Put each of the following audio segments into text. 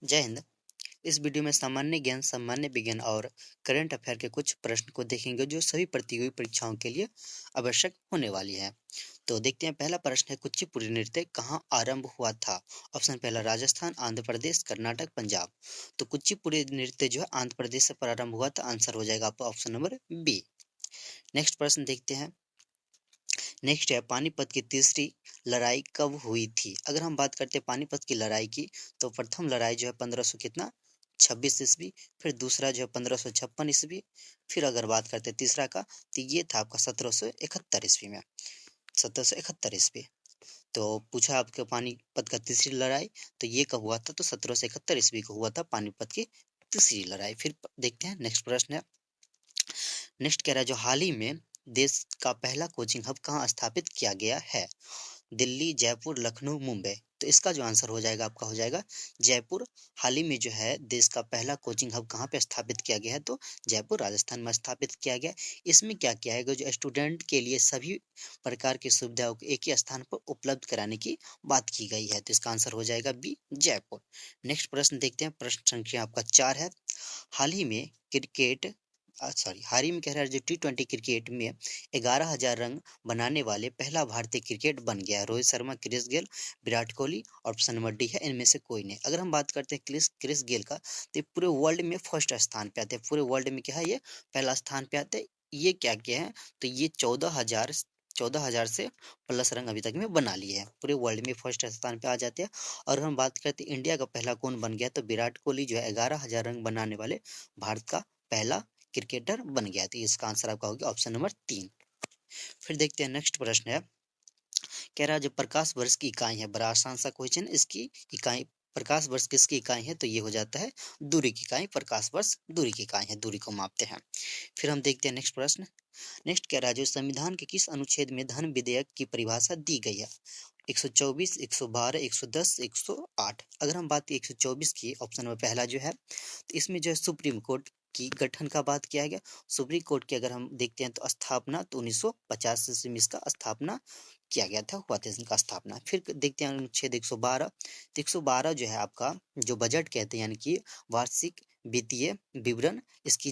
जय हिंद। इस वीडियो में सामान्य ज्ञान, सामान्य विज्ञान और करंट अफेयर के कुछ प्रश्न को देखेंगे जो सभी प्रतियोगी परीक्षाओं के लिए आवश्यक होने वाली है। तो देखते हैं, पहला प्रश्न है, कुचिपुड़ी नृत्य कहाँ आरंभ हुआ था? ऑप्शन पहला राजस्थान, आंध्र प्रदेश, कर्नाटक, पंजाब। तो कुचिपुड़ी नृत्य जो है आंध्र प्रदेश से प्रारंभ हुआ था। आंसर हो जाएगा आपका ऑप्शन नंबर बी। नेक्स्ट प्रश्न देखते हैं। नेक्स्ट है, पानीपत की तीसरी लड़ाई कब हुई थी? अगर हम बात करते हैं पानीपत की लड़ाई की, तो प्रथम लड़ाई जो है 1500 कितना 26 ईस्वी, फिर दूसरा जो है 1556 ईस्वी, फिर अगर बात करते हैं तीसरा का, तो ये था आपका 1771 ईस्वी में, 1771 ईस्वी। तो पूछा आपके पानीपत का तीसरी लड़ाई, तो ये कब हुआ था? तो 1771 ईस्वी को हुआ था पानीपत की तीसरी लड़ाई। फिर देखते हैं नेक्स्ट प्रश्न है। नेक्स्ट कह रहा है, जो हाल ही में देश का पहला कोचिंग हब कहाँ स्थापित किया गया है? दिल्ली, जयपुर, लखनऊ, मुंबई। तो इसका जो आंसर हो जाएगा आपका हो जाएगा जयपुर। हाल ही में जो है देश का पहला कोचिंग हब कहाँ पे स्थापित किया गया है? तो जयपुर, राजस्थान में स्थापित किया गया। इसमें क्या किया है, जो स्टूडेंट के लिए सभी प्रकार की सुविधाओं को एक ही स्थान पर उपलब्ध कराने की बात की गई है। तो इसका आंसर हो जाएगा बी, जयपुर। नेक्स्ट प्रश्न देखते हैं, प्रश्न संख्या आपका 4 है। हाल ही में क्रिकेट हाल ही में कह रहा है, जो T20 क्रिकेट में 11,000 रन बनाने वाले पहला भारतीय क्रिकेट बन गया है। Rohit Sharma, Chris Gayle, Virat Kohli, option number D है इनमें से कोई नहीं। अगर हम बात करते हैं क्रिस गेल का, तो पूरे वर्ल्ड में फर्स्ट स्थान पे आते हैं। पूरे वर्ल्ड में क्या है, ये पहला स्थान पे आते हैं। ये क्या किया है, तो ये 14,000 से प्लस रन अभी तक में बना लिए हैं। पूरे वर्ल्ड में फर्स्ट स्थान पे आ जाते हैं। और हम बात करते हैं इंडिया का पहला कौन बन गया, तो विराट कोहली जो है 11,000 रन बनाने वाले भारत का पहला क्रिकेटर बन गया। तो इसका आंसर आपका होगा ऑप्शन नंबर 3। फिर देखते हैं नेक्स्ट प्रश्न है। कह रहा है, जो प्रकाश वर्ष की इकाई है, बड़ा आसान सा क्वेश्चन। इसकी इकाई, प्रकाश वर्ष किसकी इकाई है? तो ये हो जाता है दूरी की इकाई। प्रकाश वर्ष दूरी की इकाई है, दूरी को मापते हैं। फिर हम देखते हैं नेक्स्ट प्रश्न। नेक्स्ट कह रहा है, जो संविधान के किस अनुच्छेद में धन विधेयक की परिभाषा दी गई है? 124, 112, 110, 108। अगर हम बात की 124 की, ऑप्शन नंबर पहला जो है, तो इसमें जो है सुप्रीम कोर्ट की गठन का बात किया गया। सुप्रीम कोर्ट की अगर हम देखते हैं तो स्थापना, तो 1950 ईस्वी में इसका स्थापना किया गया था, हुआ था इनका स्थापना। फिर देखते हैं अनुच्छेद 112। तो 112 जो है आपका, जो बजट कहते हैं, यानी कि वार्षिक वित्तीय विवरण, इसकी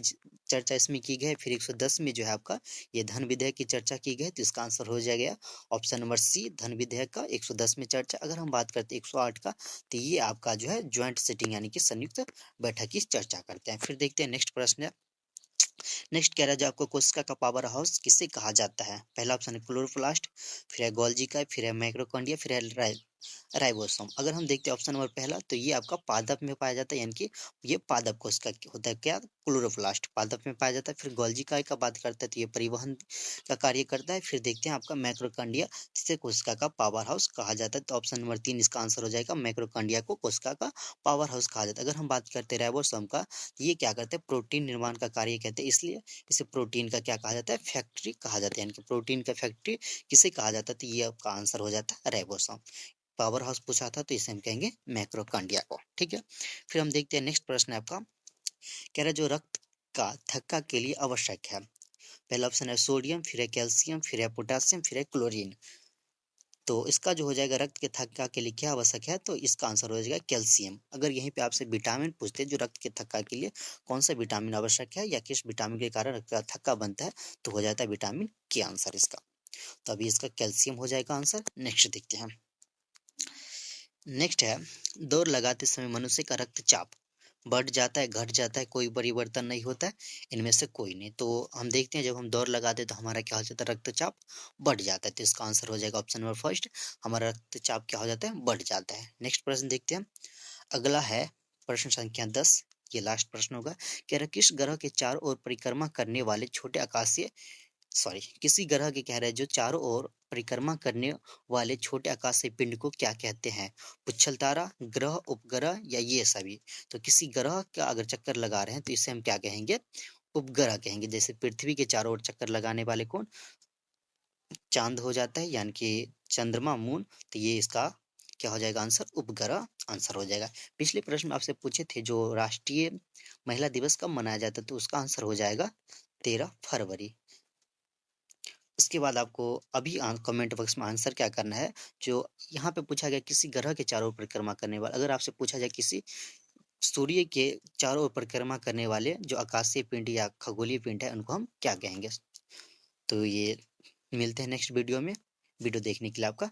चर्चा इसमें की गई है। फिर 110 में जो है आपका ये धन विधेयक की चर्चा की गई, तो इसका आंसर हो जाएगा ऑप्शन नंबर सी, धन विधेयक का 110 में चर्चा। अगर हम बात करते हैं 108 का, तो ये आपका जो है ज्वाइंट सिटिंग, यानी कि संयुक्त बैठक की चर्चा करते हैं। फिर देखते हैं नेक्स्ट प्रश्न है। नेक्स्ट कह रहा है, जो आपको कोशिका का पावर हाउस किसे कहा जाता है? पहला ऑप्शन है क्लोरोप्लास्ट, फिर है गोल्जी का, फिर है माइक्रोकॉन्ड्रिया, फिर है राइबोसोम। अगर हम देखते हैं ऑप्शन नंबर पहला, तो ये आपका पादप में पाया जाता है, यानी कि ये पादप कोशिका होता है। क्या? क्लोरोप्लास्ट पादप में पाया जाता है। फिर गोल्जी का बात करते हैं, तो ये परिवहन का कार्य करता है। फिर देखते हैं आपका माइक्रोकॉन्ड्रिया, जिसे कोशिका का पावर हाउस कहा जाता है। तो ऑप्शन नंबर 3 इसका आंसर हो जाएगा, माइक्रोकॉन्ड्रिया को कोशिका का पावर हाउस कहा जाता है। अगर हम बात करते हैं राइबोसोम का, ये क्या करते हैं, प्रोटीन निर्माण का कार्य कहते हैं, इसलिए इसे प्रोटीन का क्या कहा जाता है, फैक्ट्री कहा जाता है। यानी कि प्रोटीन का फैक्ट्री किसे कहा जाता है, तो ये आपका आंसर हो जाता है राइबोसोम। पावर हाउस पूछा था, तो इसे हम कहेंगे मैक्रोकांडिया को। ठीक है। फिर हम देखते हैं नेक्स्ट प्रश्न है आपका। कह रहा है, जो रक्त का थक्का के लिए आवश्यक है? पहला ऑप्शन है सोडियम, फिर है कैल्शियम, फिर है पोटासियम, फिर है क्लोरीन। तो इसका जो हो जाएगा, रक्त के थक्का के लिए क्या आवश्यक है, तो इसका आंसर हो जाएगा कैल्शियम। अगर यहीं पे आपसे विटामिन पूछते हैं, जो रक्त के थक्का के लिए कौन सा विटामिन आवश्यक है या किस विटामिन के कारण रक्त का थक्का बनता है, तो हो जाता है विटामिन के आंसर इसका। तो अभी इसका कैल्शियम हो जाएगा आंसर। नेक्स्ट देखते हैं। नेक्स्ट है, दौड़ लगाते समय मनुष्य का रक्तचाप बढ़ जाता है, घट जाता है, कोई परिवर्तन नहीं होता है, इनमें से कोई नहीं। तो हम देखते हैं, जब हम दौड़ लगाते हैं तो हमारा क्या हो जाता है, रक्तचाप बढ़ जाता है। तो इसका आंसर हो जाएगा ऑप्शन नंबर फर्स्ट, हमारा रक्तचाप क्या हो जाता है, बढ़ जाता है। नेक्स्ट प्रश्न देखते हैं। अगला है प्रश्न संख्या 10, ये लास्ट प्रश्न होगा। कह रहा, किस ग्रह के चारों ओर परिक्रमा करने वाले छोटे आकाशीय, किसी ग्रह के कह रहे हैं, जो चारों ओर परिक्रमा करने वाले छोटे आकाशीय पिंड को क्या कहते हैं? पुच्छल तारा, ग्रह, उपग्रह या ये सभी? तो किसी ग्रह का अगर चक्कर लगा रहे हैं, तो इसे हम क्या कहेंगे, उपग्रह कहेंगे। जैसे पृथ्वी के चारों ओर चक्कर लगाने वाले कौन, चांद हो जाता है, यानी कि चंद्रमा, मून। तो ये इसका क्या हो जाएगा आंसर, उपग्रह आंसर हो जाएगा। पिछले प्रश्न में आपसे पूछे थे, जो राष्ट्रीय महिला दिवस कब मनाया जाता है, तो उसका आंसर हो जाएगा 13 फरवरी। इसके बाद आपको अभी कमेंट बॉक्स में आंसर क्या करना है, जो यहाँ पे पूछा गया किसी ग्रह के चारों ओर परिक्रमा करने वाला। अगर आपसे पूछा जाए किसी सूर्य के चारों ओर परिक्रमा करने वाले जो आकाशीय पिंड या खगोलीय पिंड है उनको हम क्या कहेंगे? तो ये मिलते हैं नेक्स्ट वीडियो में। वीडियो देखने के लिए आपका